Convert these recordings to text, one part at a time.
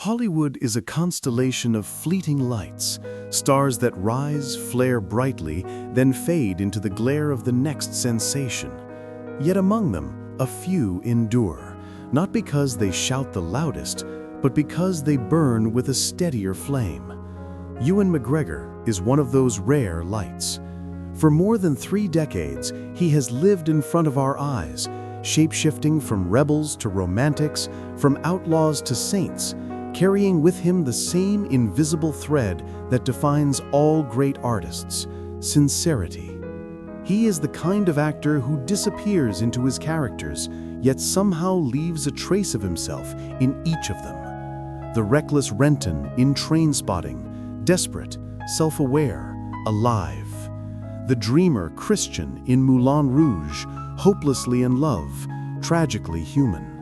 Hollywood is a constellation of fleeting lights, stars that rise, flare brightly, then fade into the glare of the next sensation. Yet among them, a few endure, not because they shout the loudest, but because they burn with a steadier flame. Ewan McGregor is one of those rare lights. For more than 3 decades, he has lived in front of our eyes, shape-shifting from rebels to romantics, from outlaws to saints, carrying with him the same invisible thread that defines all great artists: sincerity. He is the kind of actor who disappears into his characters, yet somehow leaves a trace of himself in each of them. The reckless Renton in Trainspotting, desperate, self-aware, alive. The dreamer Christian in Moulin Rouge, hopelessly in love, tragically human.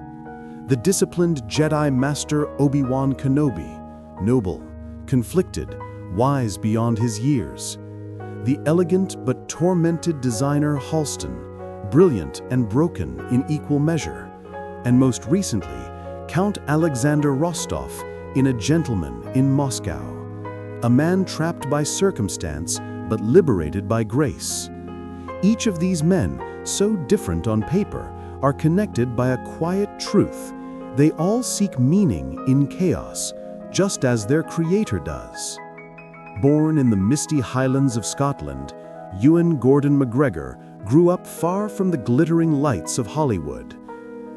The disciplined Jedi Master Obi-Wan Kenobi, noble, conflicted, wise beyond his years. The elegant but tormented designer Halston, brilliant and broken in equal measure. And most recently, Count Alexander Rostov in A Gentleman in Moscow. A man trapped by circumstance, but liberated by grace. Each of these men, so different on paper, are connected by a quiet truth. They all seek meaning in chaos, just as their creator does. Born in the misty highlands of Scotland, Ewan Gordon McGregor grew up far from the glittering lights of Hollywood.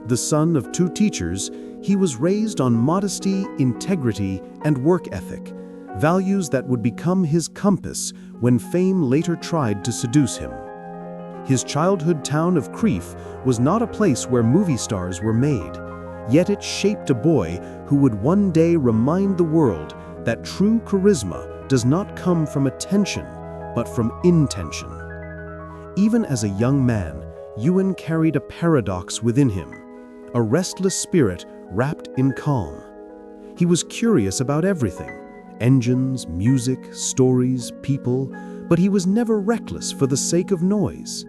The son of 2 teachers, he was raised on modesty, integrity, and work ethic, values that would become his compass when fame later tried to seduce him. His childhood town of Crieff was not a place where movie stars were made, yet it shaped a boy who would one day remind the world that true charisma does not come from attention, but from intention. Even as a young man, Ewan carried a paradox within him, a restless spirit wrapped in calm. He was curious about everything: engines, music, stories, people, but he was never reckless for the sake of noise.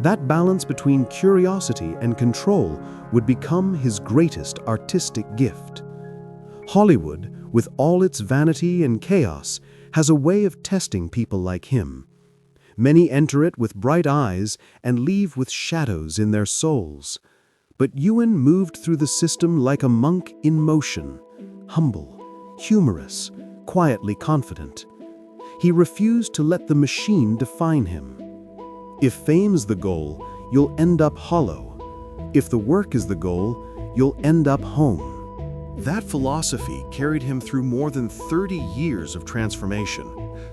That balance between curiosity and control would become his greatest artistic gift. Hollywood, with all its vanity and chaos, has a way of testing people like him. Many enter it with bright eyes and leave with shadows in their souls. But Ewan moved through the system like a monk in motion, humble, humorous, quietly confident. He refused to let the machine define him. If fame's the goal, you'll end up hollow. If the work is the goal, you'll end up home. That philosophy carried him through more than 30 years of transformation,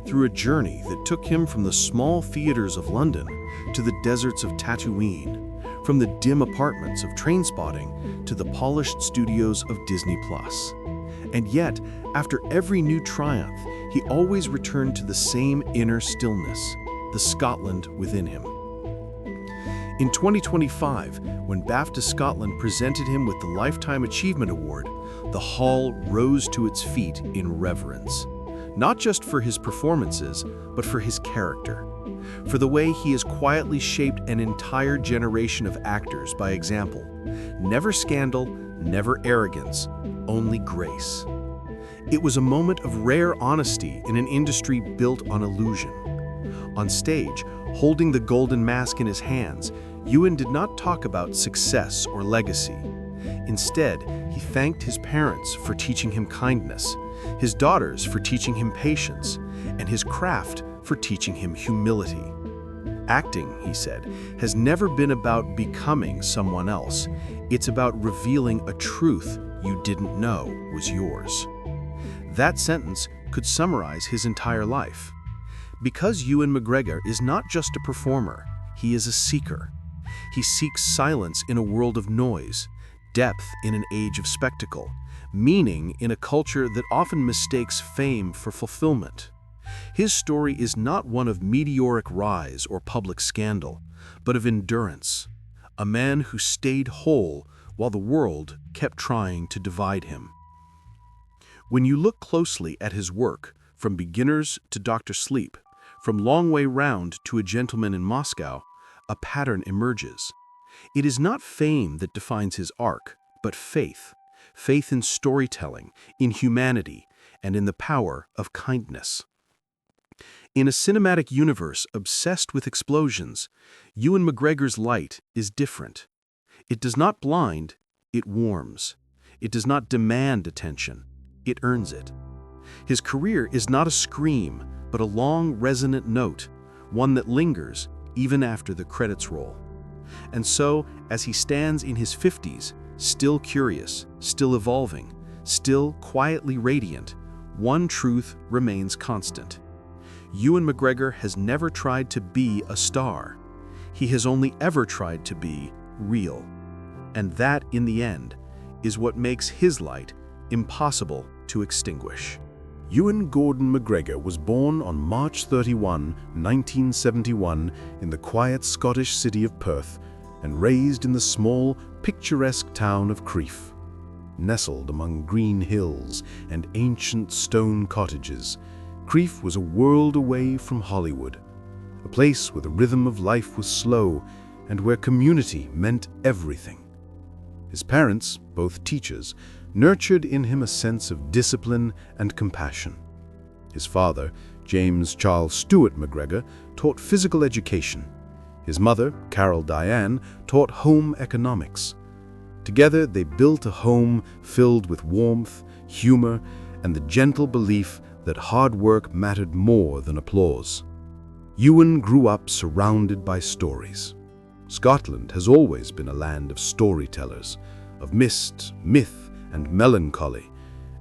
through a journey that took him from the small theaters of London to the deserts of Tatooine, from the dim apartments of Trainspotting to the polished studios of Disney+. And yet, after every new triumph, he always returned to the same inner stillness, the Scotland within him. In 2025, when BAFTA Scotland presented him with the Lifetime Achievement Award, the hall rose to its feet in reverence. Not just for his performances, but for his character. For the way he has quietly shaped an entire generation of actors by example. Never scandal, never arrogance, only grace. It was a moment of rare honesty in an industry built on illusion. On stage, holding the golden mask in his hands, Ewan did not talk about success or legacy. Instead, he thanked his parents for teaching him kindness, his daughters for teaching him patience, and his craft for teaching him humility. Acting, he said, has never been about becoming someone else. It's about revealing a truth you didn't know was yours. That sentence could summarize his entire life. Because Ewan McGregor is not just a performer, he is a seeker. He seeks silence in a world of noise, depth in an age of spectacle, meaning in a culture that often mistakes fame for fulfillment. His story is not one of meteoric rise or public scandal, but of endurance. A man who stayed whole while the world kept trying to divide him. When you look closely at his work, from Beginners to Dr. Sleep, from Long Way Round to A Gentleman in Moscow, a pattern emerges. It is not fame that defines his arc, but faith. faith in storytelling, in humanity, and in the power of kindness. In a cinematic universe obsessed with explosions, Ewan McGregor's light is different. It does not blind, it warms. It does not demand attention, it earns it. His career is not a scream, but a long, resonant note, one that lingers even after the credits roll. And so, as he stands in his 50s, still curious, still evolving, still quietly radiant, one truth remains constant. Ewan McGregor has never tried to be a star. He has only ever tried to be real. And that, in the end, is what makes his light impossible to extinguish. Ewan Gordon McGregor was born on March 31, 1971, in the quiet Scottish city of Perth and raised in the small, picturesque town of Crieff. Nestled among green hills and ancient stone cottages, Crieff was a world away from Hollywood, a place where the rhythm of life was slow and where community meant everything. His parents, both teachers, nurtured in him a sense of discipline and compassion. His father, James Charles Stewart McGregor, taught physical education. His mother, Carol Diane, taught home economics. Together, they built a home filled with warmth, humor, and the gentle belief that hard work mattered more than applause. Ewan grew up surrounded by stories. Scotland has always been a land of storytellers, of mist, myth, and melancholy,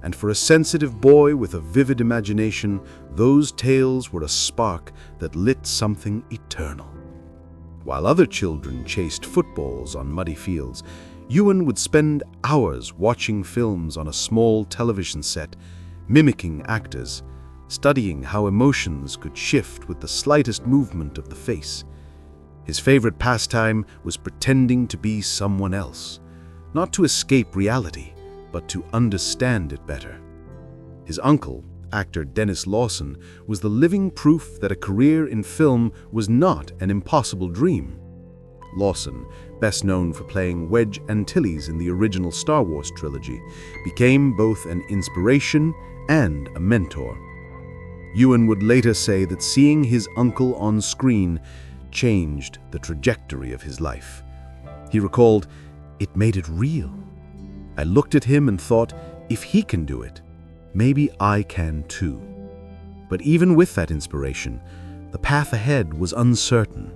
and for a sensitive boy with a vivid imagination, those tales were a spark that lit something eternal. While other children chased footballs on muddy fields, Ewan would spend hours watching films on a small television set, mimicking actors, studying how emotions could shift with the slightest movement of the face. His favorite pastime was pretending to be someone else, not to escape reality, but to understand it better. His uncle, actor Dennis Lawson, was the living proof that a career in film was not an impossible dream. Lawson, best known for playing Wedge Antilles in the original Star Wars trilogy, became both an inspiration and a mentor. Ewan would later say that seeing his uncle on screen changed the trajectory of his life. He recalled, "It made it real. I looked at him and thought, if he can do it, maybe I can too." But even with that inspiration, the path ahead was uncertain.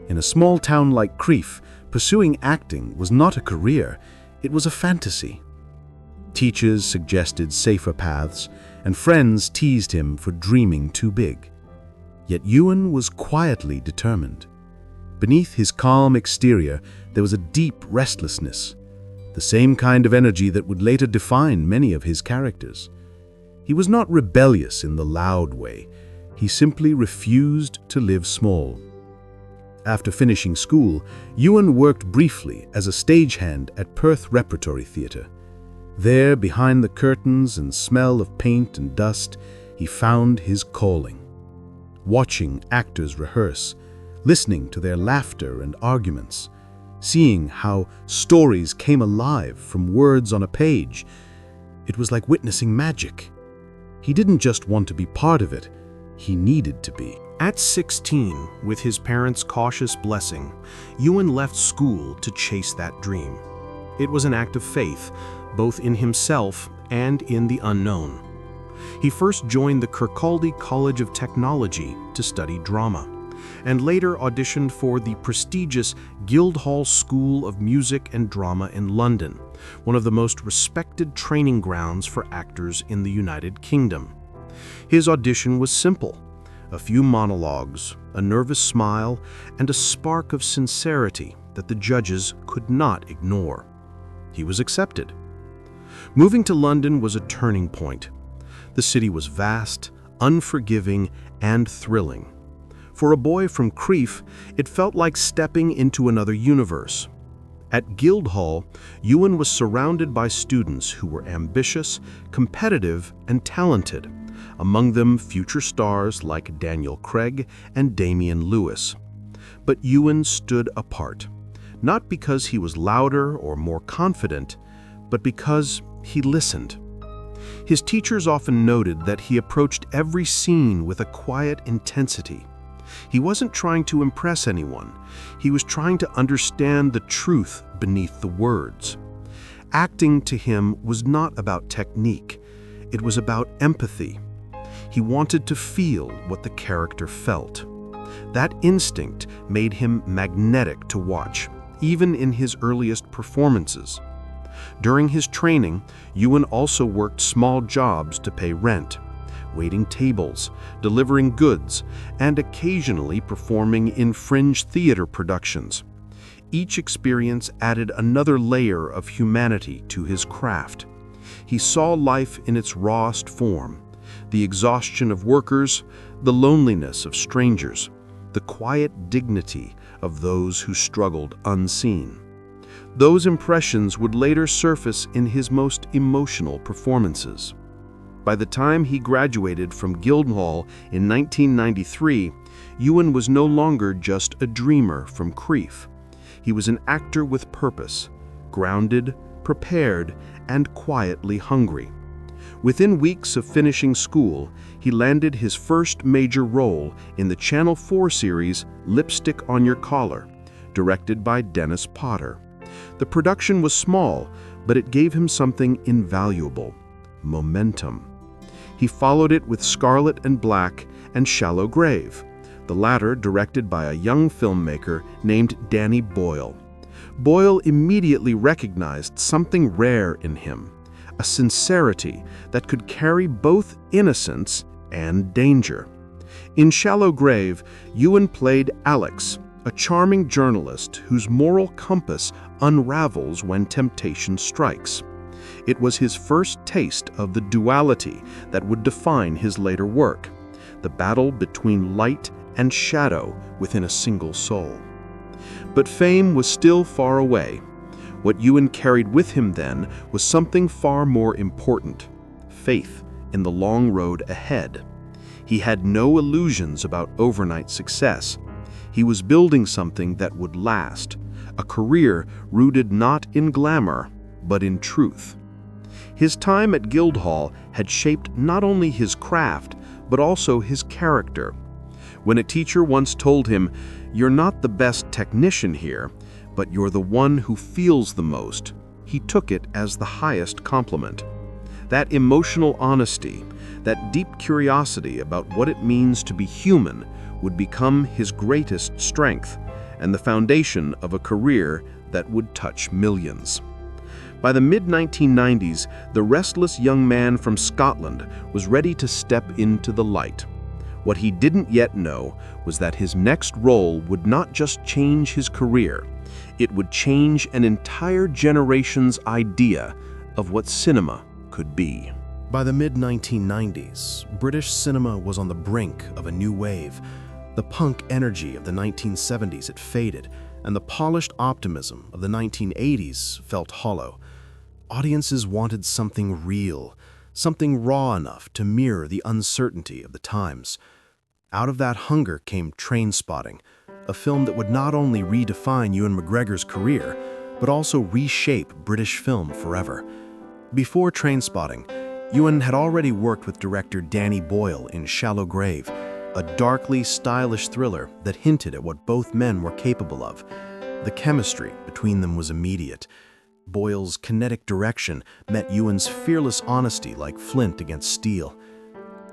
In a small town like Crieff, pursuing acting was not a career, it was a fantasy. Teachers suggested safer paths, and friends teased him for dreaming too big. Yet Ewan was quietly determined. Beneath his calm exterior, there was a deep restlessness, the same kind of energy that would later define many of his characters. He was not rebellious in the loud way. He simply refused to live small. After finishing school, Ewan worked briefly as a stagehand at Perth Repertory Theatre. There, behind the curtains and smell of paint and dust, he found his calling. Watching actors rehearse, listening to their laughter and arguments, seeing how stories came alive from words on a page, it was like witnessing magic. He didn't just want to be part of it, he needed to be. At 16, with his parents' cautious blessing, Ewan left school to chase that dream. It was an act of faith, both in himself and in the unknown. He first joined the Kirkcaldy College of Technology to study drama, and later auditioned for the prestigious Guildhall School of Music and Drama in London, one of the most respected training grounds for actors in the United Kingdom. His audition was simple: a few monologues, a nervous smile, and a spark of sincerity that the judges could not ignore. He was accepted. Moving to London was a turning point. The city was vast, unforgiving, and thrilling. For a boy from Crieff, it felt like stepping into another universe. At Guildhall, Ewan was surrounded by students who were ambitious, competitive, and talented, among them future stars like Daniel Craig and Damian Lewis. But Ewan stood apart, not because he was louder or more confident, but because he listened. His teachers often noted that he approached every scene with a quiet intensity. He wasn't trying to impress anyone. He was trying to understand the truth beneath the words. Acting to him was not about technique. It was about empathy. He wanted to feel what the character felt. That instinct made him magnetic to watch, even in his earliest performances. During his training, Ewan also worked small jobs to pay rent, waiting tables, delivering goods, and occasionally performing in fringe theater productions. Each experience added another layer of humanity to his craft. He saw life in its rawest form, the exhaustion of workers, the loneliness of strangers, the quiet dignity of those who struggled unseen. Those impressions would later surface in his most emotional performances. By the time he graduated from Guildhall in 1993, Ewan was no longer just a dreamer from Crieff. He was an actor with purpose, grounded, prepared, and quietly hungry. Within weeks of finishing school, he landed his first major role in the Channel 4 series Lipstick on Your Collar, directed by Dennis Potter. The production was small, but it gave him something invaluable: momentum. He followed it with Scarlet and Black and Shallow Grave, the latter directed by a young filmmaker named Danny Boyle. Boyle immediately recognized something rare in him, a sincerity that could carry both innocence and danger. In Shallow Grave, Ewan played Alex, a charming journalist whose moral compass unravels when temptation strikes. It was his first taste of the duality that would define his later work, the battle between light and shadow within a single soul. But fame was still far away. What Ewan carried with him then was something far more important: faith in the long road ahead. He had no illusions about overnight success. He was building something that would last, a career rooted not in glamour, but in truth. His time at Guildhall had shaped not only his craft, but also his character. When a teacher once told him, "You're not the best technician here, but you're the one who feels the most," he took it as the highest compliment. That emotional honesty, that deep curiosity about what it means to be human, would become his greatest strength and the foundation of a career that would touch millions. By the mid-1990s, the restless young man from Scotland was ready to step into the light. What he didn't yet know was that his next role would not just change his career, it would change an entire generation's idea of what cinema could be. By the mid-1990s, British cinema was on the brink of a new wave. The punk energy of the 1970s had faded, and the polished optimism of the 1980s felt hollow. Audiences wanted something real, something raw enough to mirror the uncertainty of the times. Out of that hunger came Trainspotting, a film that would not only redefine Ewan McGregor's career, but also reshape British film forever. Before Trainspotting, Ewan had already worked with director Danny Boyle in Shallow Grave, a darkly stylish thriller that hinted at what both men were capable of. The chemistry between them was immediate. Boyle's kinetic direction met Ewan's fearless honesty like flint against steel.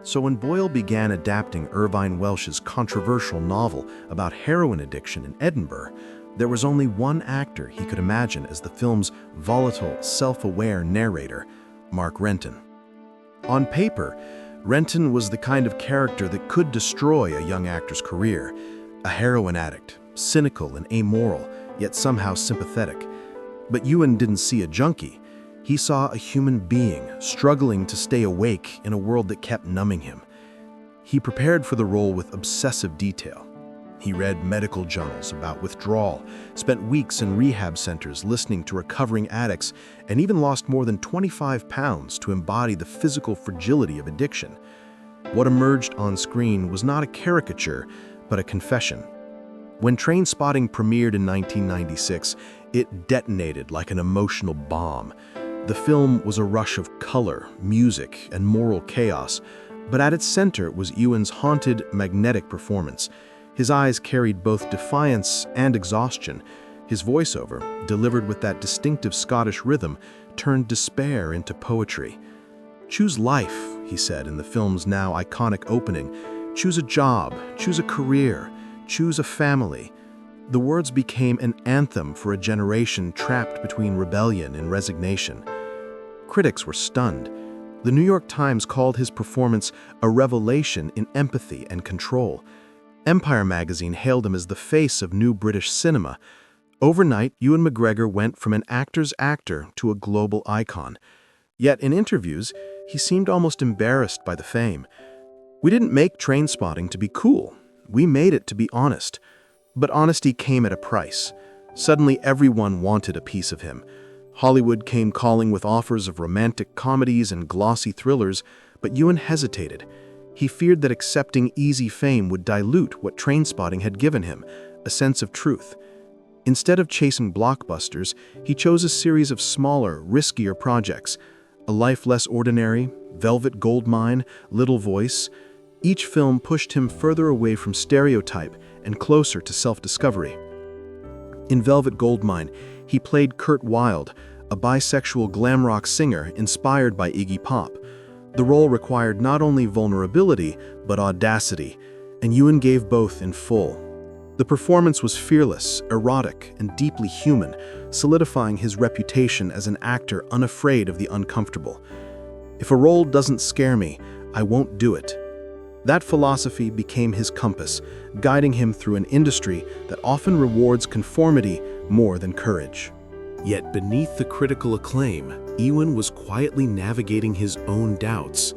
So when Boyle began adapting Irvine Welsh's controversial novel about heroin addiction in Edinburgh, there was only one actor he could imagine as the film's volatile, self-aware narrator: Mark Renton. On paper, Renton was the kind of character that could destroy a young actor's career. A heroin addict, cynical and amoral, yet somehow sympathetic. But Ewan didn't see a junkie. He saw a human being struggling to stay awake in a world that kept numbing him. He prepared for the role with obsessive detail. He read medical journals about withdrawal, spent weeks in rehab centers listening to recovering addicts, and even lost more than 25 pounds to embody the physical fragility of addiction. What emerged on screen was not a caricature, but a confession. When Trainspotting premiered in 1996, it detonated like an emotional bomb. The film was a rush of color, music, and moral chaos, but at its center was Ewan's haunted, magnetic performance. His eyes carried both defiance and exhaustion. His voiceover, delivered with that distinctive Scottish rhythm, turned despair into poetry. "Choose life," he said in the film's now iconic opening. "Choose a job, choose a career, choose a family." The words became an anthem for a generation trapped between rebellion and resignation. Critics were stunned. The New York Times called his performance a revelation in empathy and control. Empire magazine hailed him as the face of new British cinema. Overnight, Ewan McGregor went from an actor's actor to a global icon. Yet in interviews, he seemed almost embarrassed by the fame. "We didn't make Trainspotting to be cool. We made it to be honest." But honesty came at a price. Suddenly, everyone wanted a piece of him. Hollywood came calling with offers of romantic comedies and glossy thrillers, but Ewan hesitated. He feared that accepting easy fame would dilute what Trainspotting had given him, a sense of truth. Instead of chasing blockbusters, he chose a series of smaller, riskier projects. A Life Less Ordinary, Velvet Goldmine, Little Voice. Each film pushed him further away from stereotype and closer to self-discovery. In Velvet Goldmine, he played Kurt Wilde, a bisexual glam rock singer inspired by Iggy Pop. The role required not only vulnerability, but audacity, and Ewan gave both in full. The performance was fearless, erotic, and deeply human, solidifying his reputation as an actor unafraid of the uncomfortable. "If a role doesn't scare me, I won't do it." That philosophy became his compass, guiding him through an industry that often rewards conformity more than courage. Yet beneath the critical acclaim, Ewan was quietly navigating his own doubts.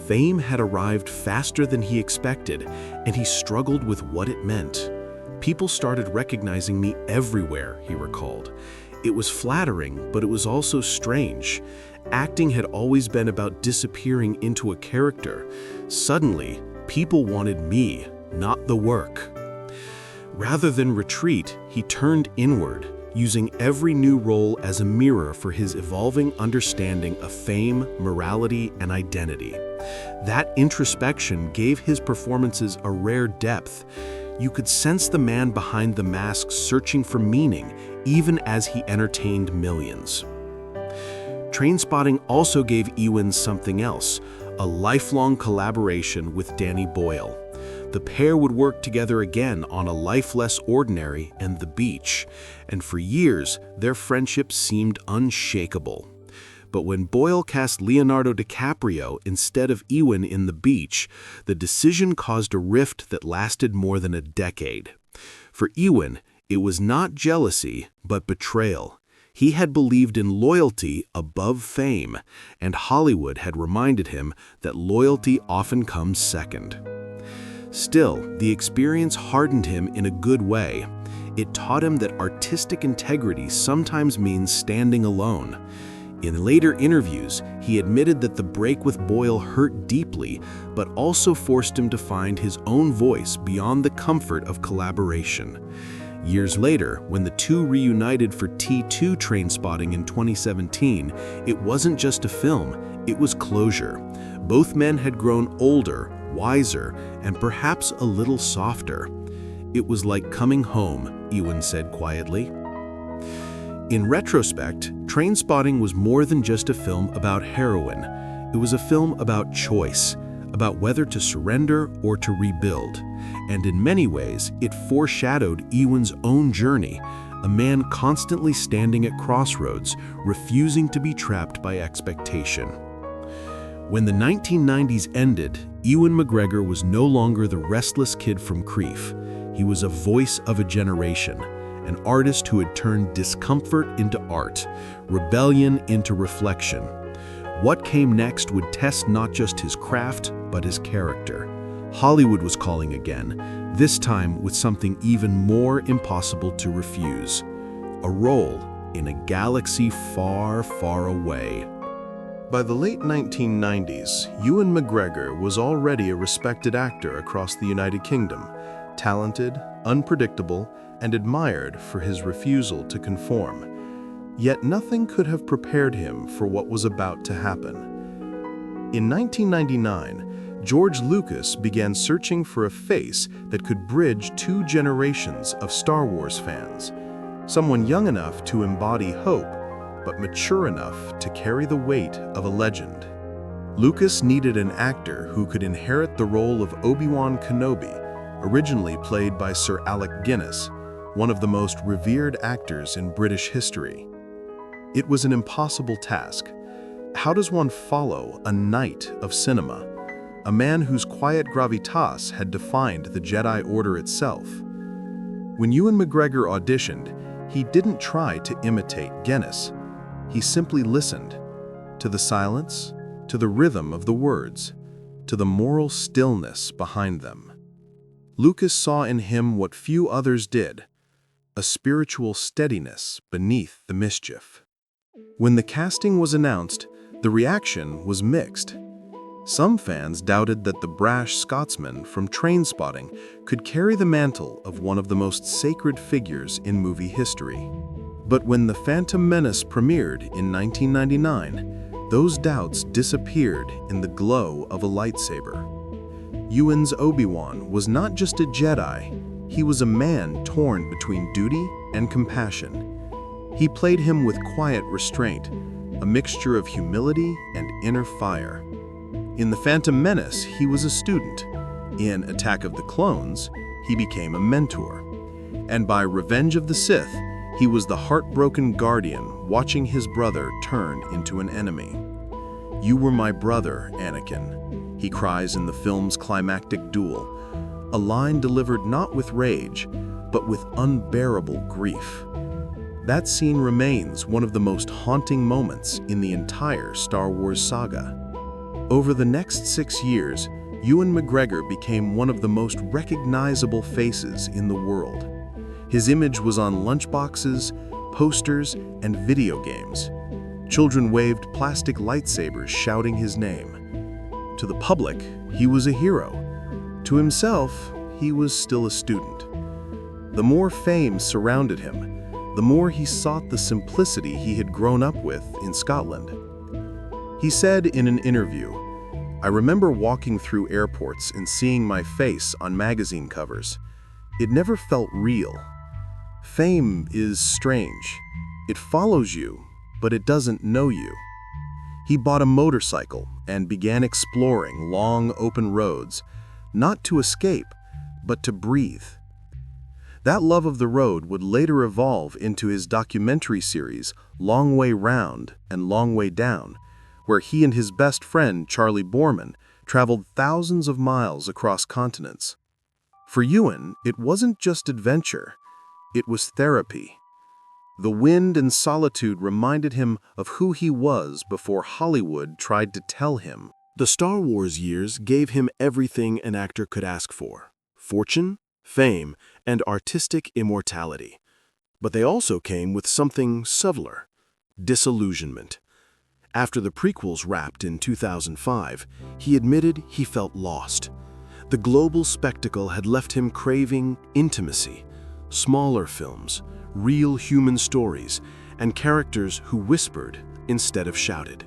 Fame had arrived faster than he expected, and he struggled with what it meant. "People started recognizing me everywhere," he recalled. "It was flattering, but it was also strange. Acting had always been about disappearing into a character. Suddenly, people wanted me, not the work." Rather than retreat, he turned inward, using every new role as a mirror for his evolving understanding of fame, morality, and identity. That introspection gave his performances a rare depth. You could sense the man behind the mask searching for meaning, even as he entertained millions. Trainspotting also gave Ewan something else, a lifelong collaboration with Danny Boyle. The pair would work together again on A Life Less Ordinary and The Beach, and for years, their friendship seemed unshakable. But when Boyle cast Leonardo DiCaprio instead of Ewan in The Beach, the decision caused a rift that lasted more than a decade. For Ewan, it was not jealousy, but betrayal. He had believed in loyalty above fame, and Hollywood had reminded him that loyalty often comes second. Still, the experience hardened him in a good way. It taught him that artistic integrity sometimes means standing alone. In later interviews, he admitted that the break with Boyle hurt deeply, but also forced him to find his own voice beyond the comfort of collaboration. Years later, when the two reunited for T2 Trainspotting in 2017, it wasn't just a film, it was closure. Both men had grown older, wiser, and perhaps a little softer. "It was like coming home," Ewan said quietly. In retrospect, Trainspotting was more than just a film about heroin. It was a film about choice, about whether to surrender or to rebuild. And in many ways, it foreshadowed Ewan's own journey, a man constantly standing at crossroads, refusing to be trapped by expectation. When the 1990s ended, Ewan McGregor was no longer the restless kid from Crieff. He was a voice of a generation, an artist who had turned discomfort into art, rebellion into reflection. What came next would test not just his craft, but his character. Hollywood was calling again, this time with something even more impossible to refuse: a role in a galaxy far, far away. By the late 1990s, Ewan McGregor was already a respected actor across the United Kingdom, talented, unpredictable, and admired for his refusal to conform. Yet nothing could have prepared him for what was about to happen. In 1999, George Lucas began searching for a face that could bridge two generations of Star Wars fans. Someone young enough to embody hope, but mature enough to carry the weight of a legend. Lucas needed an actor who could inherit the role of Obi-Wan Kenobi, originally played by Sir Alec Guinness, one of the most revered actors in British history. It was an impossible task. How does one follow a knight of cinema, a man whose quiet gravitas had defined the Jedi Order itself? When Ewan McGregor auditioned, he didn't try to imitate Guinness. He simply listened to the silence, to the rhythm of the words, to the moral stillness behind them. Lucas saw in him what few others did, a spiritual steadiness beneath the mischief. When the casting was announced, the reaction was mixed. Some fans doubted that the brash Scotsman from Trainspotting could carry the mantle of one of the most sacred figures in movie history. But when The Phantom Menace premiered in 1999, those doubts disappeared in the glow of a lightsaber. Ewan's Obi-Wan was not just a Jedi, he was a man torn between duty and compassion. He played him with quiet restraint, a mixture of humility and inner fire. In The Phantom Menace, he was a student. In Attack of the Clones, he became a mentor. And by Revenge of the Sith, he was the heartbroken guardian watching his brother turn into an enemy. "You were my brother, Anakin," he cries in the film's climactic duel, a line delivered not with rage, but with unbearable grief. That scene remains one of the most haunting moments in the entire Star Wars saga. Over the next 6 years, Ewan McGregor became one of the most recognizable faces in the world. His image was on lunchboxes, posters, and video games. Children waved plastic lightsabers shouting his name. To the public, he was a hero. To himself, he was still a student. The more fame surrounded him, the more he sought the simplicity he had grown up with in Scotland. He said in an interview, "I remember walking through airports and seeing my face on magazine covers. It never felt real. Fame is strange. It follows you, but it doesn't know you." He bought a motorcycle and began exploring long, open roads, not to escape, but to breathe. That love of the road would later evolve into his documentary series, Long Way Round and Long Way Down, where he and his best friend, Charlie Borman, traveled thousands of miles across continents. For Ewan, it wasn't just adventure, it was therapy. The wind and solitude reminded him of who he was before Hollywood tried to tell him. The Star Wars years gave him everything an actor could ask for: fortune, fame, and artistic immortality. But they also came with something subtler: disillusionment. After the prequels wrapped in 2005, he admitted he felt lost. The global spectacle had left him craving intimacy, smaller films, real human stories, and characters who whispered instead of shouted.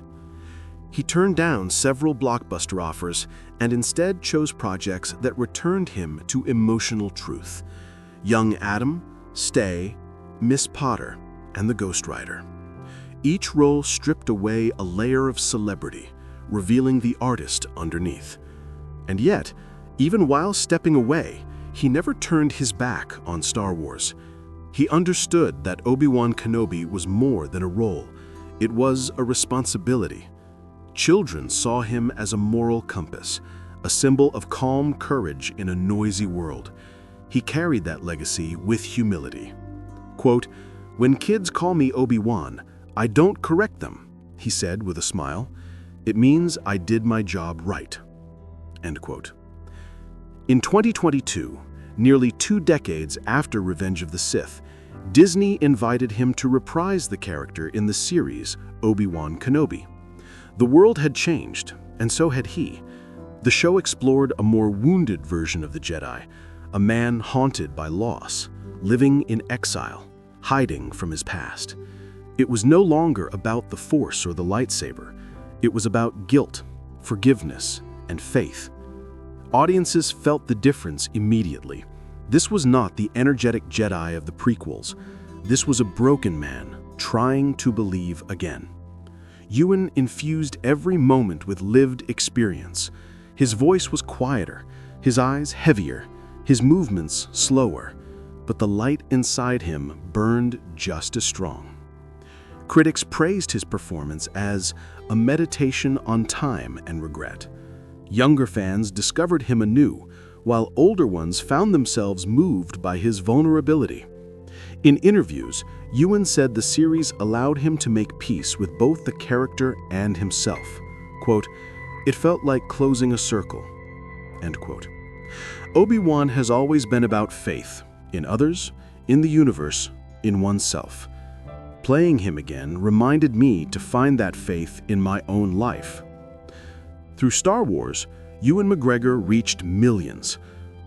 He turned down several blockbuster offers and instead chose projects that returned him to emotional truth: Young Adam, Stay, Miss Potter, and The Ghost Rider. Each role stripped away a layer of celebrity, revealing the artist underneath. And yet, even while stepping away, he never turned his back on Star Wars. He understood that Obi-Wan Kenobi was more than a role. It was a responsibility. Children saw him as a moral compass, a symbol of calm courage in a noisy world. He carried that legacy with humility. Quote, "When kids call me Obi-Wan, I don't correct them," he said with a smile. "It means I did my job right." End quote. In 2022, nearly 2 decades after Revenge of the Sith, Disney invited him to reprise the character in the series Obi-Wan Kenobi. The world had changed, and so had he. The show explored a more wounded version of the Jedi, a man haunted by loss, living in exile, hiding from his past. It was no longer about the Force or the lightsaber. It was about guilt, forgiveness, and faith. Audiences felt the difference immediately. This was not the energetic Jedi of the prequels. This was a broken man trying to believe again. Ewan infused every moment with lived experience. His voice was quieter, his eyes heavier, his movements slower, but the light inside him burned just as strong. Critics praised his performance as a meditation on time and regret. Younger fans discovered him anew, while older ones found themselves moved by his vulnerability. In interviews, Ewan said the series allowed him to make peace with both the character and himself. Quote, "It felt like closing a circle." End quote. Obi-Wan has always been about faith, in others, in the universe, in oneself. Playing him again reminded me to find that faith in my own life. Through Star Wars, Ewan McGregor reached millions,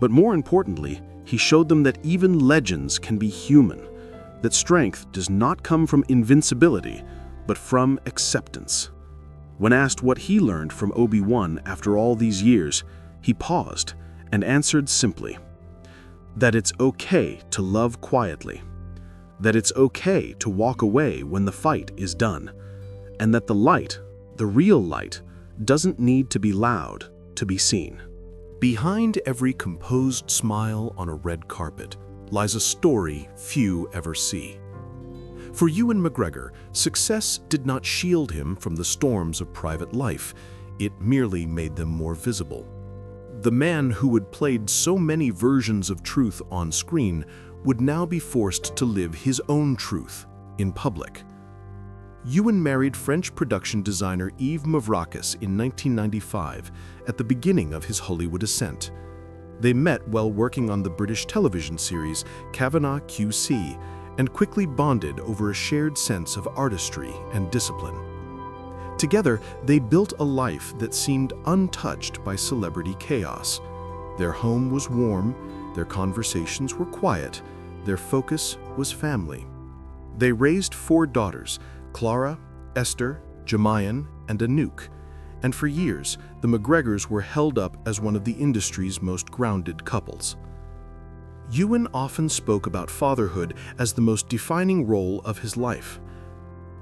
but more importantly, he showed them that even legends can be human, that strength does not come from invincibility, but from acceptance. When asked what he learned from Obi-Wan after all these years, he paused and answered simply, that it's okay to love quietly, that it's okay to walk away when the fight is done, and that the light, the real light, doesn't need to be loud to be seen. Behind every composed smile on a red carpet lies a story few ever see. For Ewan McGregor, success did not shield him from the storms of private life. It merely made them more visible. The man who had played so many versions of truth on screen would now be forced to live his own truth in public. Ewan married French production designer Yves McGregor in 1995, at the beginning of his Hollywood ascent. They met while working on the British television series Kavanagh QC and quickly bonded over a shared sense of artistry and discipline. Together, they built a life that seemed untouched by celebrity chaos. Their home was warm, their conversations were quiet, their focus was family. They raised 4 daughters, Clara, Esther, Jemayan, and Anouk, and for years, the McGregors were held up as one of the industry's most grounded couples. Ewan often spoke about fatherhood as the most defining role of his life.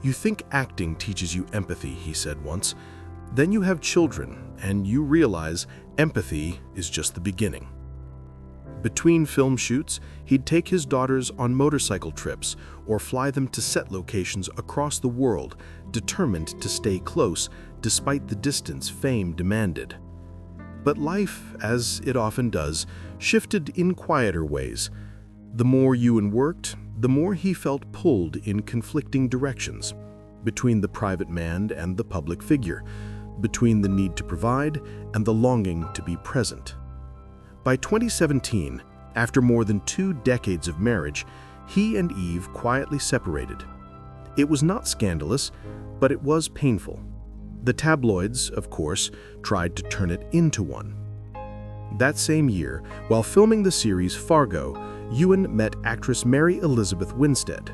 "You think acting teaches you empathy," he said once. "Then you have children, and you realize empathy is just the beginning." Between film shoots, he'd take his daughters on motorcycle trips or fly them to set locations across the world, determined to stay close despite the distance fame demanded. But life, as it often does, shifted in quieter ways. The more Ewan worked, the more he felt pulled in conflicting directions, between the private man and the public figure, between the need to provide and the longing to be present. By 2017, after more than 2 decades of marriage, he and Eve quietly separated. It was not scandalous, but it was painful. The tabloids, of course, tried to turn it into one. That same year, while filming the series Fargo, Ewan met actress Mary Elizabeth Winstead.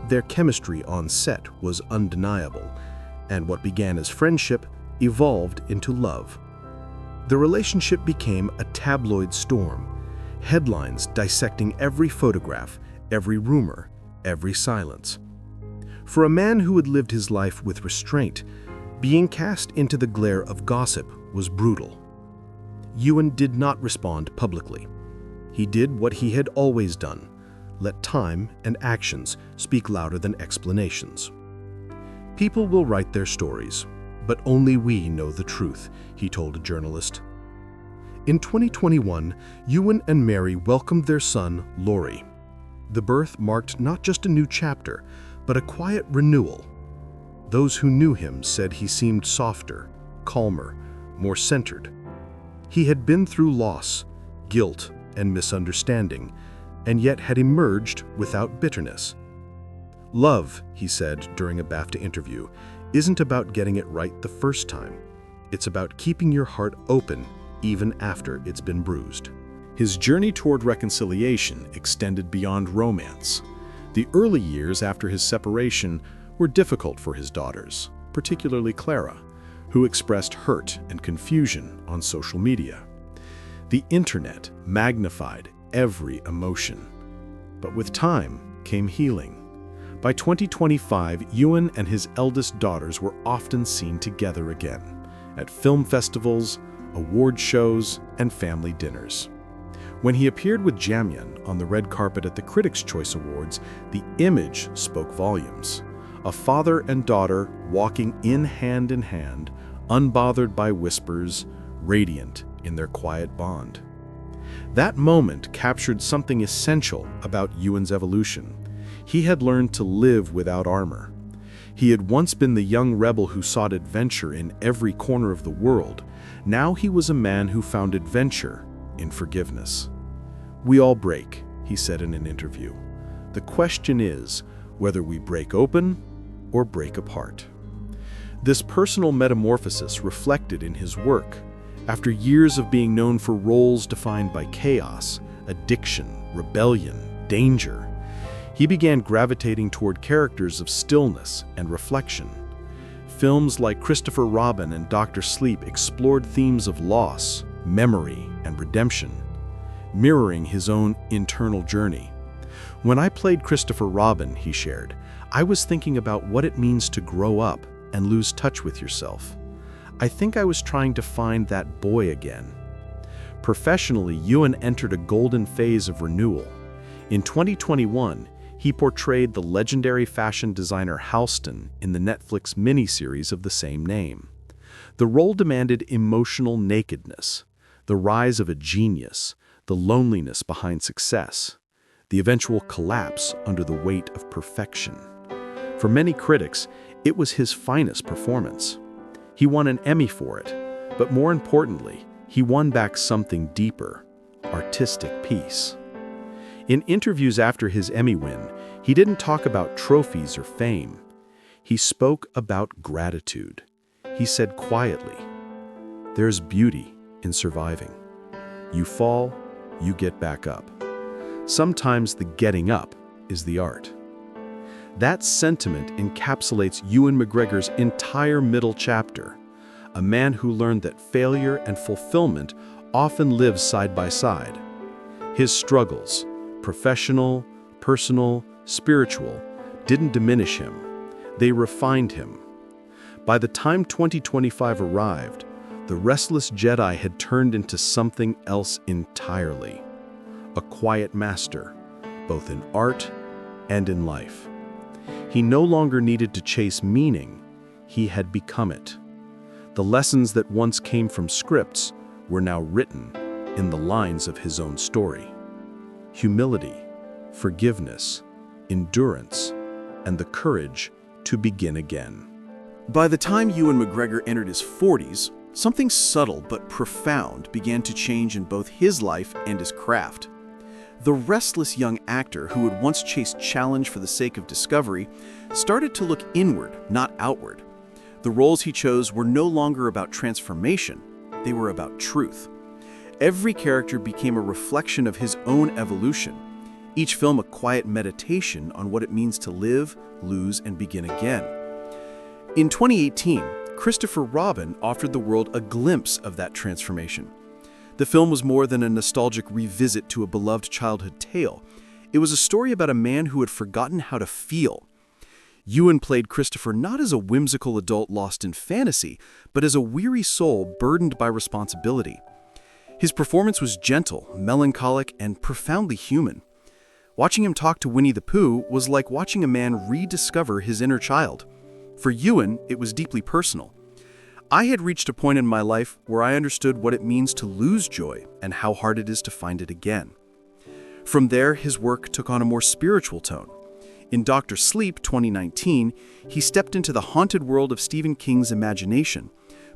Their chemistry on set was undeniable, and what began as friendship evolved into love. The relationship became a tabloid storm, headlines dissecting every photograph, every rumor, every silence. For a man who had lived his life with restraint, being cast into the glare of gossip was brutal. Ewan did not respond publicly. He did what he had always done: let time and actions speak louder than explanations. "People will write their stories, but only we know the truth," he told a journalist. In 2021, Ewan and Mary welcomed their son, Laurie. The birth marked not just a new chapter, but a quiet renewal. Those who knew him said he seemed softer, calmer, more centered. He had been through loss, guilt, and misunderstanding, and yet had emerged without bitterness. "Love," he said during a BAFTA interview, "isn't about getting it right the first time. It's about keeping your heart open even after it's been bruised." His journey toward reconciliation extended beyond romance. The early years after his separation were difficult for his daughters, particularly Clara, who expressed hurt and confusion on social media. The internet magnified every emotion. But with time came healing. By 2025, Ewan and his eldest daughters were often seen together again, at film festivals, award shows, and family dinners. When he appeared with Jamyan on the red carpet at the Critics' Choice Awards, the image spoke volumes. A father and daughter walking in hand, unbothered by whispers, radiant in their quiet bond. That moment captured something essential about Ewan's evolution. He had learned to live without armor. He had once been the young rebel who sought adventure in every corner of the world. Now he was a man who found adventure in forgiveness. "We all break," he said in an interview. "The question is whether we break open or break apart." This personal metamorphosis reflected in his work. After years of being known for roles defined by chaos, addiction, rebellion, danger, he began gravitating toward characters of stillness and reflection. Films like Christopher Robin and Dr. Sleep explored themes of loss, memory, and redemption, mirroring his own internal journey. "When I played Christopher Robin," he shared, "I was thinking about what it means to grow up and lose touch with yourself. I think I was trying to find that boy again." Professionally, Ewan entered a golden phase of renewal. In 2021, he portrayed the legendary fashion designer Halston in the Netflix miniseries of the same name. The role demanded emotional nakedness, the rise of a genius, the loneliness behind success, the eventual collapse under the weight of perfection. For many critics, it was his finest performance. He won an Emmy for it, but more importantly, he won back something deeper: artistic peace. In interviews after his Emmy win, he didn't talk about trophies or fame. He spoke about gratitude. He said quietly, "There's beauty in surviving. You fall, you get back up. Sometimes the getting up is the art." That sentiment encapsulates Ewan McGregor's entire middle chapter, a man who learned that failure and fulfillment often live side by side. His struggles, professional, personal, spiritual, didn't diminish him. They refined him. By the time 2025 arrived, the Restless Jedi had turned into something else entirely: a quiet master, both in art and in life. He no longer needed to chase meaning, he had become it. The lessons that once came from scripts were now written in the lines of his own story. Humility, forgiveness, endurance, and the courage to begin again. By the time Ewan McGregor entered his 40s, something subtle but profound began to change in both his life and his craft. The restless young actor who had once chased challenge for the sake of discovery started to look inward, not outward. The roles he chose were no longer about transformation, they were about truth. Every character became a reflection of his own evolution, each film a quiet meditation on what it means to live, lose, and begin again. In 2018, Christopher Robin offered the world a glimpse of that transformation. The film was more than a nostalgic revisit to a beloved childhood tale. It was a story about a man who had forgotten how to feel. Ewan played Christopher not as a whimsical adult lost in fantasy, but as a weary soul burdened by responsibility. His performance was gentle, melancholic, and profoundly human. Watching him talk to Winnie the Pooh was like watching a man rediscover his inner child. For Ewan, it was deeply personal. I had reached a point in my life where I understood what it means to lose joy and how hard it is to find it again. From there, his work took on a more spiritual tone. In Dr. Sleep 2019, he stepped into the haunted world of Stephen King's imagination,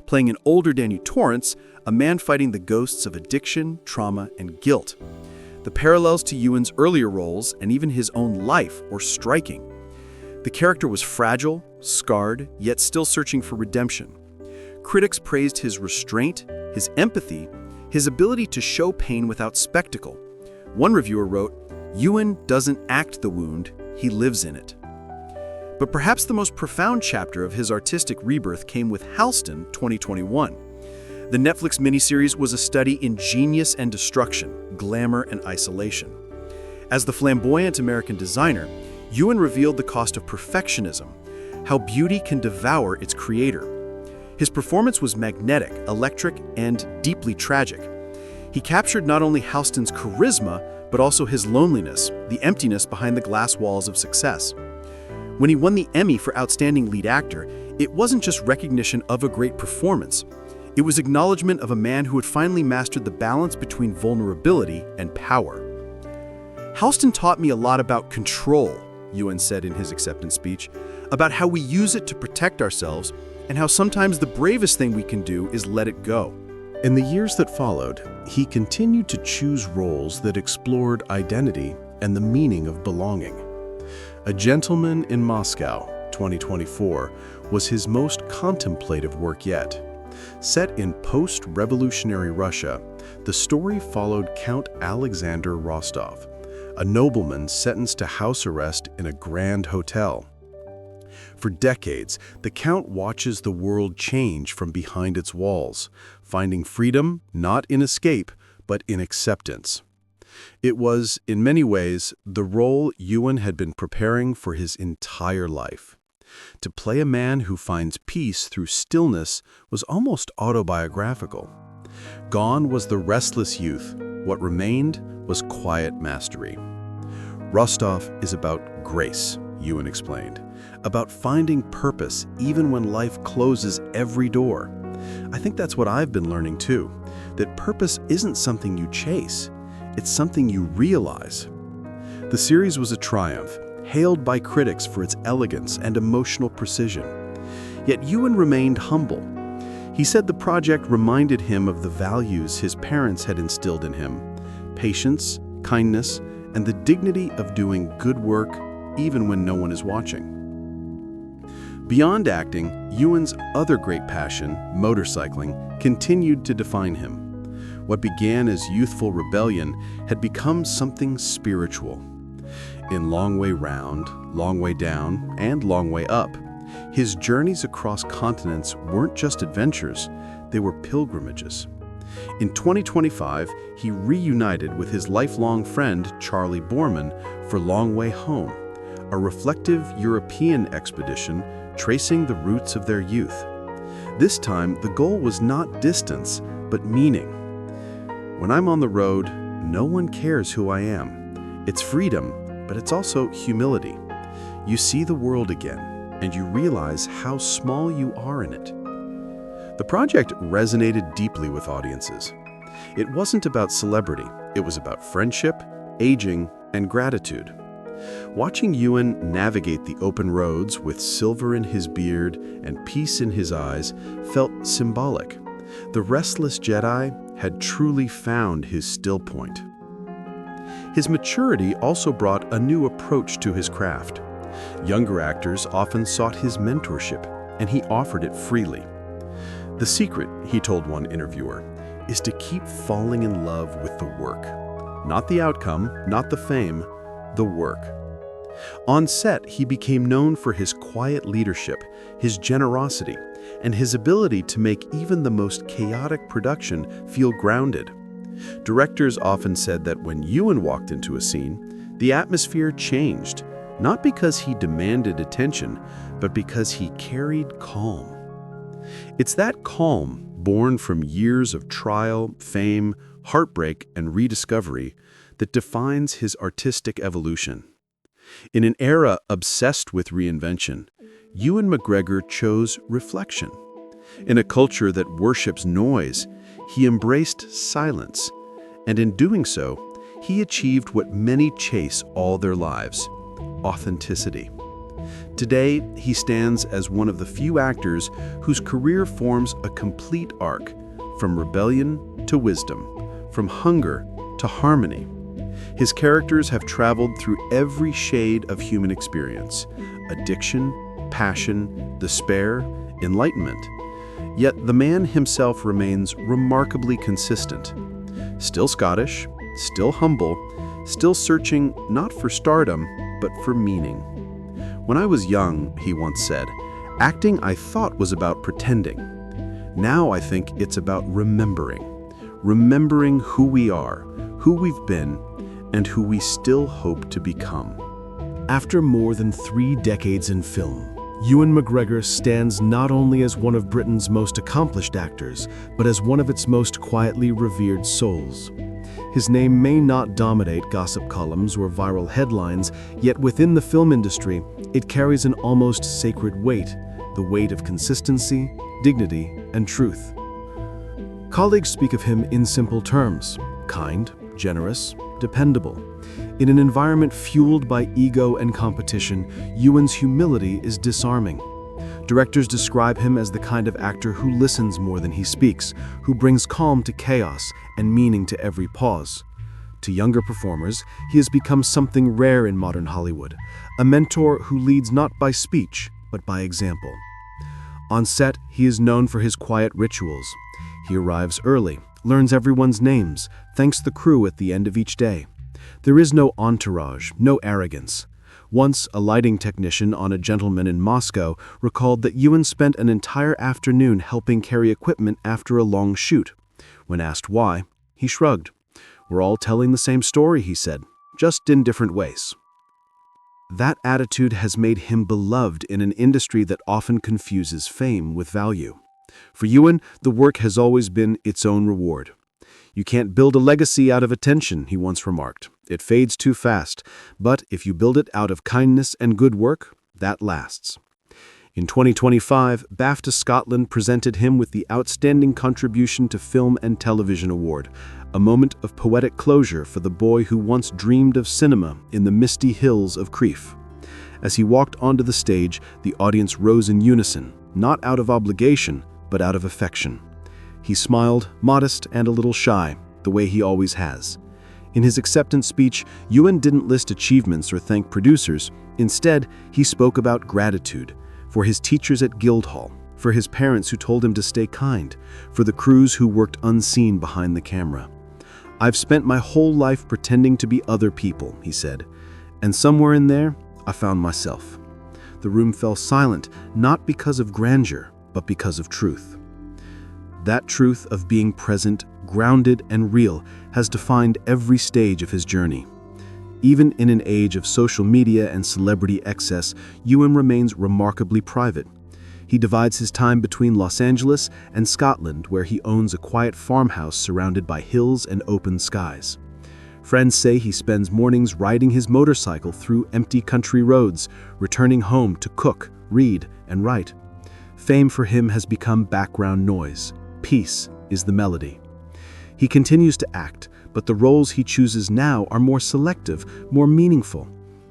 playing an older Danny Torrance, a man fighting the ghosts of addiction, trauma, and guilt. The parallels to Ewan's earlier roles and even his own life were striking. The character was fragile, scarred, yet still searching for redemption. Critics praised his restraint, his empathy, his ability to show pain without spectacle. One reviewer wrote, "Ewan doesn't act the wound, he lives in it." But perhaps the most profound chapter of his artistic rebirth came with Halston 2021. The Netflix miniseries was a study in genius and destruction, glamour and isolation. As the flamboyant American designer, Ewan revealed the cost of perfectionism, how beauty can devour its creator. His performance was magnetic, electric, and deeply tragic. He captured not only Halston's charisma, but also his loneliness, the emptiness behind the glass walls of success. When he won the Emmy for Outstanding Lead Actor, it wasn't just recognition of a great performance. It was acknowledgement of a man who had finally mastered the balance between vulnerability and power. Halston taught me a lot about control, Ewan said in his acceptance speech, about how we use it to protect ourselves and how sometimes the bravest thing we can do is let it go. In the years that followed, he continued to choose roles that explored identity and the meaning of belonging. A Gentleman in Moscow, 2024, was his most contemplative work yet. Set in post-revolutionary Russia, the story followed Count Alexander Rostov, a nobleman sentenced to house arrest in a grand hotel. For decades, the Count watches the world change from behind its walls, finding freedom not in escape, but in acceptance. It was, in many ways, the role Ewan had been preparing for his entire life. To play a man who finds peace through stillness was almost autobiographical. Gone was the restless youth. What remained was quiet mastery. Rostov is about grace, Ewan explained, about finding purpose even when life closes every door. I think that's what I've been learning too, that purpose isn't something you chase, it's something you realize. The series was a triumph, hailed by critics for its elegance and emotional precision. Yet Ewan remained humble. He said the project reminded him of the values his parents had instilled in him: patience, kindness, and the dignity of doing good work even when no one is watching. Beyond acting, Ewan's other great passion, motorcycling, continued to define him. What began as youthful rebellion had become something spiritual. In Long Way Round, Long Way Down, and Long Way Up, his journeys across continents weren't just adventures, they were pilgrimages. In 2025, he reunited with his lifelong friend Charlie Borman for Long Way Home, a reflective European expedition tracing the roots of their youth. This time, the goal was not distance, but meaning. When I'm on the road, no one cares who I am. It's freedom, but it's also humility. You see the world again, and you realize how small you are in it. The project resonated deeply with audiences. It wasn't about celebrity, it was about friendship, aging, and gratitude. Watching Ewan navigate the open roads with silver in his beard and peace in his eyes felt symbolic. The Restless Jedi had truly found his still point. His maturity also brought a new approach to his craft. Younger actors often sought his mentorship, and he offered it freely. The secret, he told one interviewer, is to keep falling in love with the work. Not the outcome, not the fame, the work. On set, he became known for his quiet leadership, his generosity, and his ability to make even the most chaotic production feel grounded. Directors often said that when Ewan walked into a scene, the atmosphere changed, not because he demanded attention, but because he carried calm. It's that calm, born from years of trial, fame, heartbreak, and rediscovery, that defines his artistic evolution. In an era obsessed with reinvention, Ewan McGregor chose reflection. In a culture that worships noise, he embraced silence, and in doing so, he achieved what many chase all their lives: authenticity. Today, he stands as one of the few actors whose career forms a complete arc, from rebellion to wisdom, from hunger to harmony. His characters have traveled through every shade of human experience: addiction, passion, despair, enlightenment. Yet the man himself remains remarkably consistent. Still Scottish, still humble, still searching not for stardom, but for meaning. "When I was young," he once said, "acting I thought was about pretending. Now I think it's about remembering. Remembering who we are, who we've been, and who we still hope to become." After more than 3 decades in film, Ewan McGregor stands not only as one of Britain's most accomplished actors, but as one of its most quietly revered souls. His name may not dominate gossip columns or viral headlines, yet within the film industry, it carries an almost sacred weight, the weight of consistency, dignity, and truth. Colleagues speak of him in simple terms: kind, generous, dependable. In an environment fueled by ego and competition, Ewan's humility is disarming. Directors describe him as the kind of actor who listens more than he speaks, who brings calm to chaos and meaning to every pause. To younger performers, he has become something rare in modern Hollywood, a mentor who leads not by speech, but by example. On set, he is known for his quiet rituals. He arrives early, learns everyone's names, thanks the crew at the end of each day. There is no entourage, no arrogance. Once, a lighting technician on A Gentleman in Moscow recalled that Ewan spent an entire afternoon helping carry equipment after a long shoot. When asked why, he shrugged. "We're all telling the same story," he said, "just in different ways." That attitude has made him beloved in an industry that often confuses fame with value. For Ewan, the work has always been its own reward. "You can't build a legacy out of attention," he once remarked. "It fades too fast. But if you build it out of kindness and good work, that lasts." In 2025, BAFTA Scotland presented him with the Outstanding Contribution to Film and Television Award, a moment of poetic closure for the boy who once dreamed of cinema in the misty hills of Crieff. As he walked onto the stage, the audience rose in unison, not out of obligation, but out of affection. He smiled, modest and a little shy, the way he always has. In his acceptance speech, Ewan didn't list achievements or thank producers. Instead, he spoke about gratitude for his teachers at Guildhall, for his parents who told him to stay kind, for the crews who worked unseen behind the camera. "I've spent my whole life pretending to be other people," he said, "and somewhere in there, I found myself." The room fell silent, not because of grandeur, but because of truth. That truth of being present, grounded, and real has defined every stage of his journey. Even in an age of social media and celebrity excess, Ewan remains remarkably private. He divides his time between Los Angeles and Scotland, where he owns a quiet farmhouse surrounded by hills and open skies. Friends say he spends mornings riding his motorcycle through empty country roads, returning home to cook, read, and write. Fame for him has become background noise. Peace is the melody. He continues to act, but the roles he chooses now are more selective, more meaningful.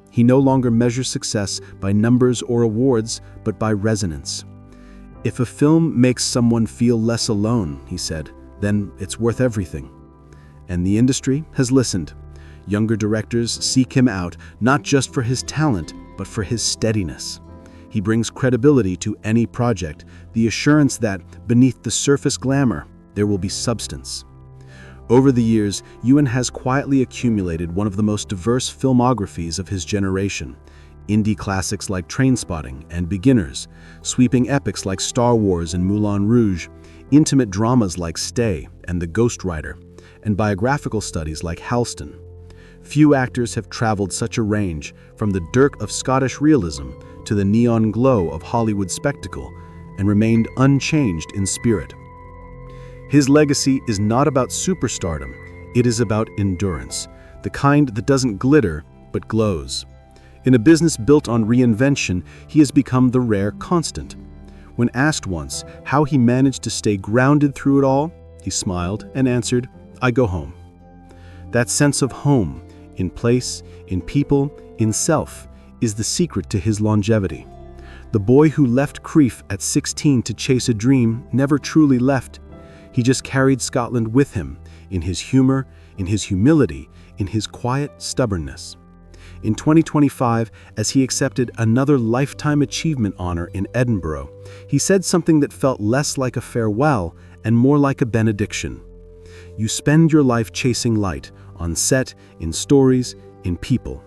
He no longer measures success by numbers or awards, but by resonance. "If a film makes someone feel less alone," he said, "then it's worth everything." And the industry has listened. Younger directors seek him out, not just for his talent, but for his steadiness. He brings credibility to any project, the assurance that, beneath the surface glamour, there will be substance. Over the years, Ewan has quietly accumulated one of the most diverse filmographies of his generation. Indie classics like Trainspotting and Beginners, sweeping epics like Star Wars and Moulin Rouge, intimate dramas like Stay and The Ghost Rider, and biographical studies like Halston. Few actors have traveled such a range, from the dirk of Scottish realism to the neon glow of Hollywood spectacle, and remained unchanged in spirit. His legacy is not about superstardom, it is about endurance, the kind that doesn't glitter, but glows. In a business built on reinvention, he has become the rare constant. When asked once how he managed to stay grounded through it all, he smiled and answered, "I go home." That sense of home, in place, in people, in self, is the secret to his longevity. The boy who left Crieff at 16 to chase a dream never truly left. He just carried Scotland with him, in his humor, in his humility, in his quiet stubbornness. In 2025, as he accepted another Lifetime Achievement honor in Edinburgh, he said something that felt less like a farewell and more like a benediction. "You spend your life chasing light, on set, in stories, in people.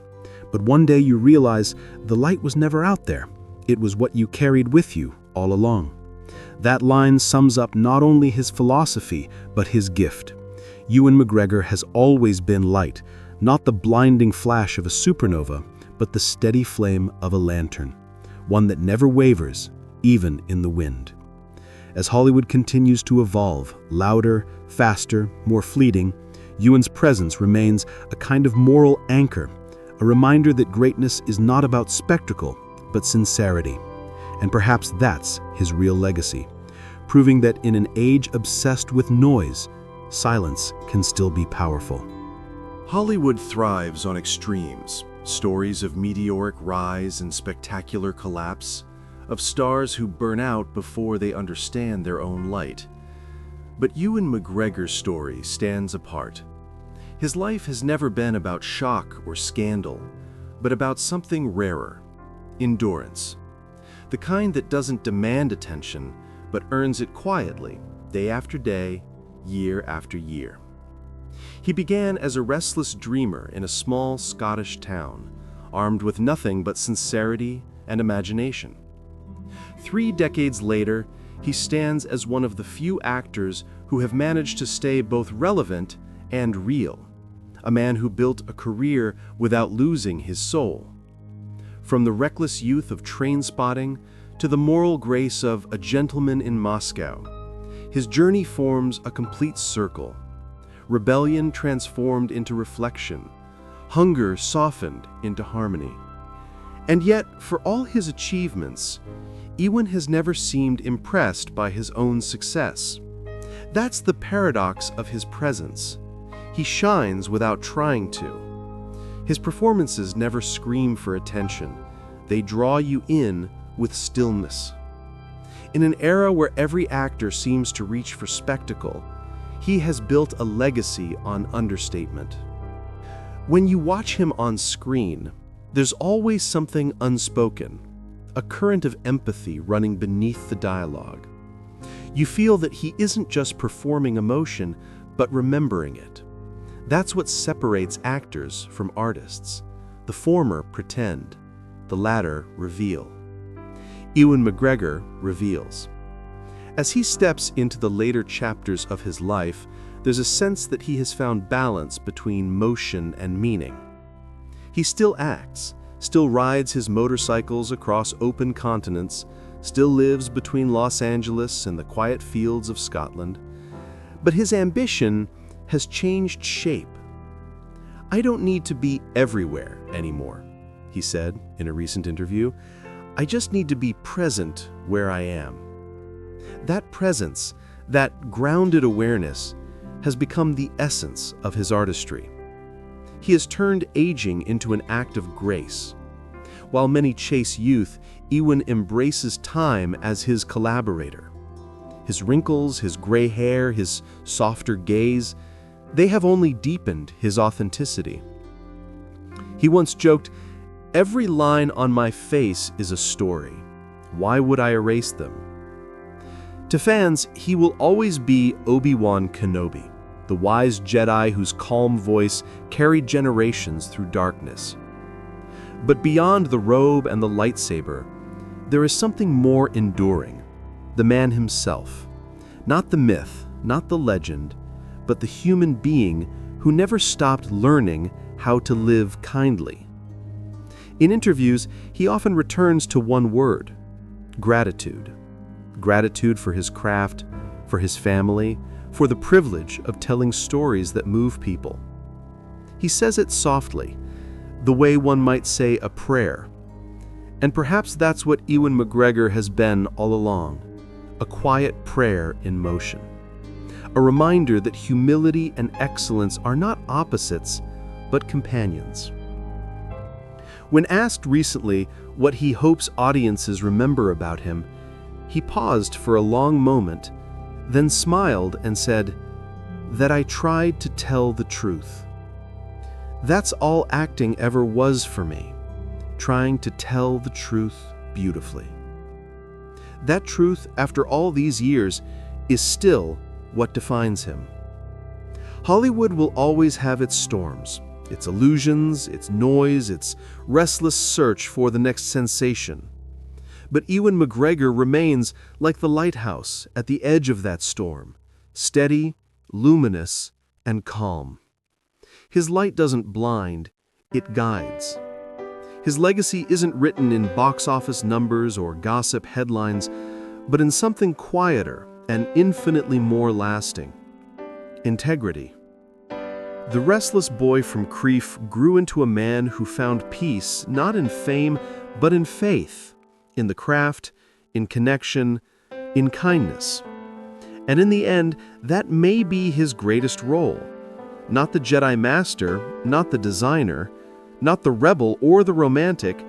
But one day you realize the light was never out there. It was what you carried with you all along. That line sums up not only his philosophy, but his gift. Ewan McGregor has always been light, not the blinding flash of a supernova, but the steady flame of a lantern, one that never wavers, even in the wind. As Hollywood continues to evolve, louder, faster, more fleeting, Ewan's presence remains a kind of moral anchor, a reminder that greatness is not about spectacle, but sincerity. And perhaps that's his real legacy, proving that in an age obsessed with noise, silence can still be powerful. Hollywood thrives on extremes, stories of meteoric rise and spectacular collapse, of stars who burn out before they understand their own light. But Ewan McGregor's story stands apart. His life has never been about shock or scandal, but about something rarer: endurance. The kind that doesn't demand attention, but earns it quietly, day after day, year after year. He began as a restless dreamer in a small Scottish town, armed with nothing but sincerity and imagination. 3 decades later, he stands as one of the few actors who have managed to stay both relevant and real, a man who built a career without losing his soul. From the reckless youth of Trainspotting to the moral grace of A Gentleman in Moscow, his journey forms a complete circle. Rebellion transformed into reflection, hunger softened into harmony. And yet, for all his achievements, Ewan has never seemed impressed by his own success. That's the paradox of his presence. He shines without trying to. His performances never scream for attention. They draw you in with stillness. In an era where every actor seems to reach for spectacle, he has built a legacy on understatement. When you watch him on screen, there's always something unspoken, a current of empathy running beneath the dialogue. You feel that he isn't just performing emotion, but remembering it. That's what separates actors from artists. The former pretend, the latter reveal. Ewan McGregor reveals. As he steps into the later chapters of his life, there's a sense that he has found balance between motion and meaning. He still acts, still rides his motorcycles across open continents, still lives between Los Angeles and the quiet fields of Scotland, but his ambition has changed shape. "I don't need to be everywhere anymore," he said in a recent interview. "I just need to be present where I am." That presence, that grounded awareness, has become the essence of his artistry. He has turned aging into an act of grace. While many chase youth, Ewan embraces time as his collaborator. His wrinkles, his gray hair, his softer gaze, they have only deepened his authenticity. He once joked, "Every line on my face is a story. Why would I erase them?" To fans, he will always be Obi-Wan Kenobi, the wise Jedi whose calm voice carried generations through darkness. But beyond the robe and the lightsaber, there is something more enduring: the man himself. Not the myth, not the legend, but the human being who never stopped learning how to live kindly. In interviews, he often returns to one word: gratitude. Gratitude for his craft, for his family, for the privilege of telling stories that move people. He says it softly, the way one might say a prayer. And perhaps that's what Ewan McGregor has been all along, a quiet prayer in motion. A reminder that humility and excellence are not opposites, but companions. When asked recently what he hopes audiences remember about him, he paused for a long moment, then smiled and said, "That I tried to tell the truth. That's all acting ever was for me, trying to tell the truth beautifully." That truth, after all these years, is still what defines him. Hollywood will always have its storms, its illusions, its noise, its restless search for the next sensation. But Ewan McGregor remains like the lighthouse at the edge of that storm, steady, luminous, and calm. His light doesn't blind, it guides. His legacy isn't written in box office numbers or gossip headlines, but in something quieter and infinitely more lasting: integrity. The restless boy from Crieff grew into a man who found peace not in fame, but in faith, in the craft, in connection, in kindness. And in the end, that may be his greatest role. Not the Jedi Master, not the designer, not the rebel or the romantic,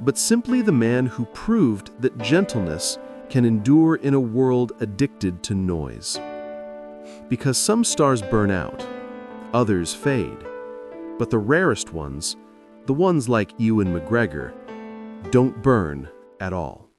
but simply the man who proved that gentleness can endure in a world addicted to noise. Because some stars burn out, others fade, but the rarest ones, the ones like Ewan McGregor, don't burn at all.